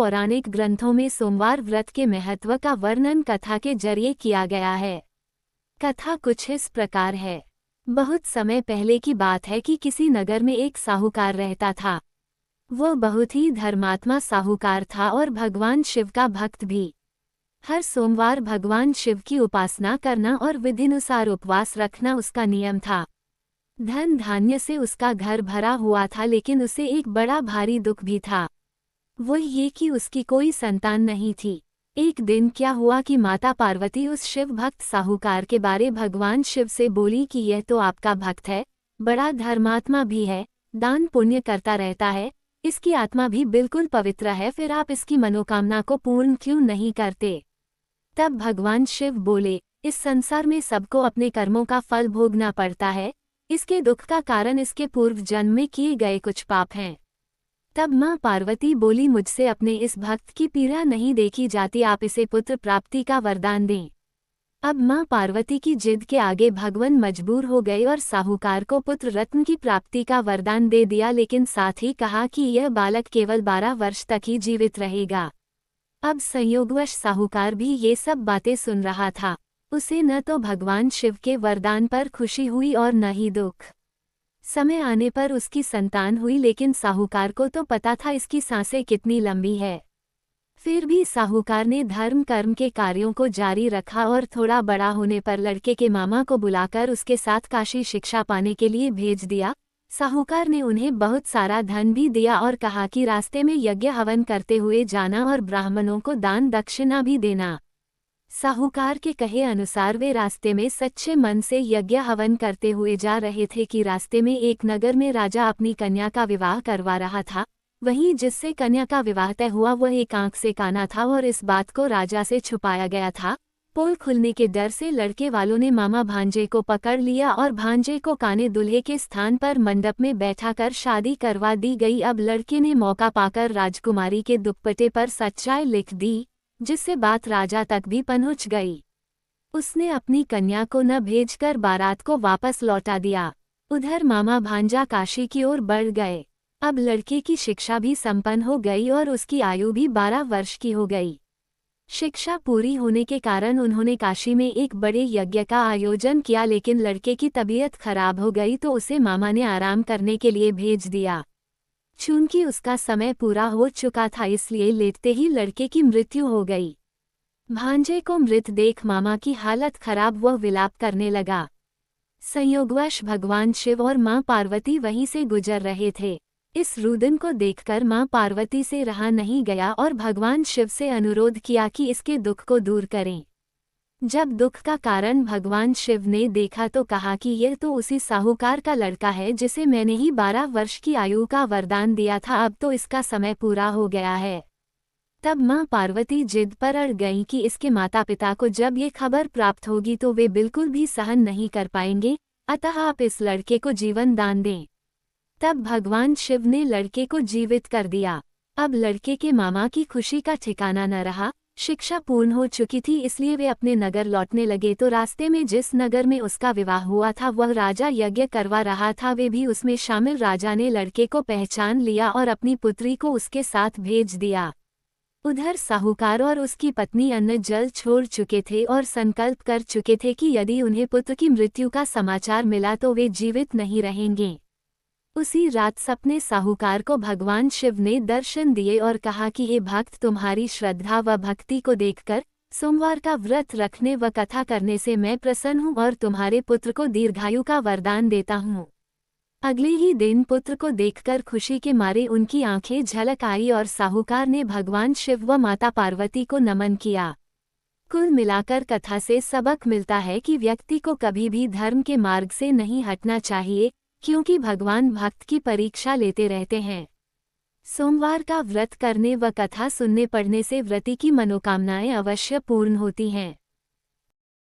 पौराणिक ग्रंथों में सोमवार व्रत के महत्व का वर्णन कथा के जरिए किया गया है। कथा कुछ इस प्रकार है। बहुत समय पहले की बात है कि किसी नगर में एक साहूकार रहता था। वो बहुत ही धर्मात्मा साहूकार था और भगवान शिव का भक्त भी। हर सोमवार भगवान शिव की उपासना करना और विधिनुसार उपवास रखना उसका नियम था। धन धान्य से उसका घर भरा हुआ था, लेकिन उसे एक बड़ा भारी दुख भी था। वो ये कि उसकी कोई संतान नहीं थी। एक दिन क्या हुआ कि माता पार्वती उस शिव भक्त साहूकार के बारे भगवान शिव से बोली कि यह तो आपका भक्त है, बड़ा धर्मात्मा भी है, दान पुण्य करता रहता है, इसकी आत्मा भी बिल्कुल पवित्र है, फिर आप इसकी मनोकामना को पूर्ण क्यों नहीं करते। तब भगवान शिव बोले, इस संसार में सबको अपने कर्मों का फल भोगना पड़ता है, इसके दुख का कारण इसके पूर्व जन्म में किए गए कुछ पाप हैं। तब मां पार्वती बोली, मुझसे अपने इस भक्त की पीड़ा नहीं देखी जाती, आप इसे पुत्र प्राप्ति का वरदान दें। अब मां पार्वती की जिद के आगे भगवान मजबूर हो गए और साहूकार को पुत्र रत्न की प्राप्ति का वरदान दे दिया, लेकिन साथ ही कहा कि यह बालक केवल 12 वर्ष तक ही जीवित रहेगा। अब संयोगवश साहूकार भी ये सब बातें सुन रहा था। उसे न तो भगवान शिव के वरदान पर खुशी हुई और न ही दुख। समय आने पर उसकी संतान हुई, लेकिन साहूकार को तो पता था इसकी सांसें कितनी लंबी है। फिर भी साहूकार ने धर्म कर्म के कार्यों को जारी रखा और थोड़ा बड़ा होने पर लड़के के मामा को बुलाकर उसके साथ काशी शिक्षा पाने के लिए भेज दिया। साहूकार ने उन्हें बहुत सारा धन भी दिया और कहा कि रास्ते में यज्ञ हवन करते हुए जाना और ब्राह्मणों को दान दक्षिणा भी देना। साहूकार के कहे अनुसार वे रास्ते में सच्चे मन से यज्ञ हवन करते हुए जा रहे थे कि रास्ते में एक नगर में राजा अपनी कन्या का विवाह करवा रहा था। वहीं जिससे कन्या का विवाह तय हुआ वह एक आंख से काना था और इस बात को राजा से छुपाया गया था। पोल खुलने के डर से लड़के वालों ने मामा भांजे को पकड़ लिया और भांजे को काने दूल्हे के स्थान पर मंडप में बैठाकर शादी करवा दी गई। अब लड़के ने मौका पाकर राजकुमारी के दुपट्टे पर सच्चाई लिख दी, जिससे बात राजा तक भी पहुंच गई। उसने अपनी कन्या को न भेजकर बारात को वापस लौटा दिया। उधर मामा भांजा काशी की ओर बढ़ गए। अब लड़के की शिक्षा भी संपन्न हो गई और उसकी आयु भी 12 वर्ष की हो गई। शिक्षा पूरी होने के कारण उन्होंने काशी में एक बड़े यज्ञ का आयोजन किया, लेकिन लड़के की तबीयत खराब हो गई तो उसे मामा ने आराम करने के लिए भेज दिया। चूंकि उसका समय पूरा हो चुका था, इसलिए लेटते ही लड़के की मृत्यु हो गई। भांजे को मृत देख मामा की हालत खराब, वह विलाप करने लगा। संयोगवश भगवान शिव और मां पार्वती वहीं से गुजर रहे थे। इस रुदन को देखकर मां पार्वती से रहा नहीं गया और भगवान शिव से अनुरोध किया कि इसके दुख को दूर करें। जब दुख का कारण भगवान शिव ने देखा तो कहा कि यह तो उसी साहूकार का लड़का है जिसे मैंने ही 12 वर्ष की आयु का वरदान दिया था, अब तो इसका समय पूरा हो गया है। तब मां पार्वती जिद पर अड़ गईं कि इसके माता पिता को जब ये खबर प्राप्त होगी तो वे बिल्कुल भी सहन नहीं कर पाएंगे, अतः आप इस लड़के को जीवन दान दें। तब भगवान शिव ने लड़के को जीवित कर दिया। अब लड़के के मामा की खुशी का ठिकाना न रहा। शिक्षा पूर्ण हो चुकी थी, इसलिए वे अपने नगर लौटने लगे तो रास्ते में जिस नगर में उसका विवाह हुआ था वह राजा यज्ञ करवा रहा था, वे भी उसमें शामिल। राजा ने लड़के को पहचान लिया और अपनी पुत्री को उसके साथ भेज दिया। उधर साहूकार और उसकी पत्नी अन्न जल छोड़ चुके थे और संकल्प कर चुके थे कि यदि उन्हें पुत्र की मृत्यु का समाचार मिला तो वे जीवित नहीं रहेंगे। उसी रात सपने साहूकार को भगवान शिव ने दर्शन दिए और कहा कि हे भक्त, तुम्हारी श्रद्धा व भक्ति को देखकर सोमवार का व्रत रखने व कथा करने से मैं प्रसन्न हूँ और तुम्हारे पुत्र को दीर्घायु का वरदान देता हूँ। अगले ही दिन पुत्र को देखकर खुशी के मारे उनकी आंखें झलक आई और साहूकार ने भगवान शिव व माता पार्वती को नमन किया। कुल मिलाकर कथा से सबक मिलता है कि व्यक्ति को कभी भी धर्म के मार्ग से नहीं हटना चाहिए, क्योंकि भगवान भक्त की परीक्षा लेते रहते हैं। सोमवार का व्रत करने व कथा सुनने पढ़ने से व्रती की मनोकामनाएं अवश्य पूर्ण होती हैं।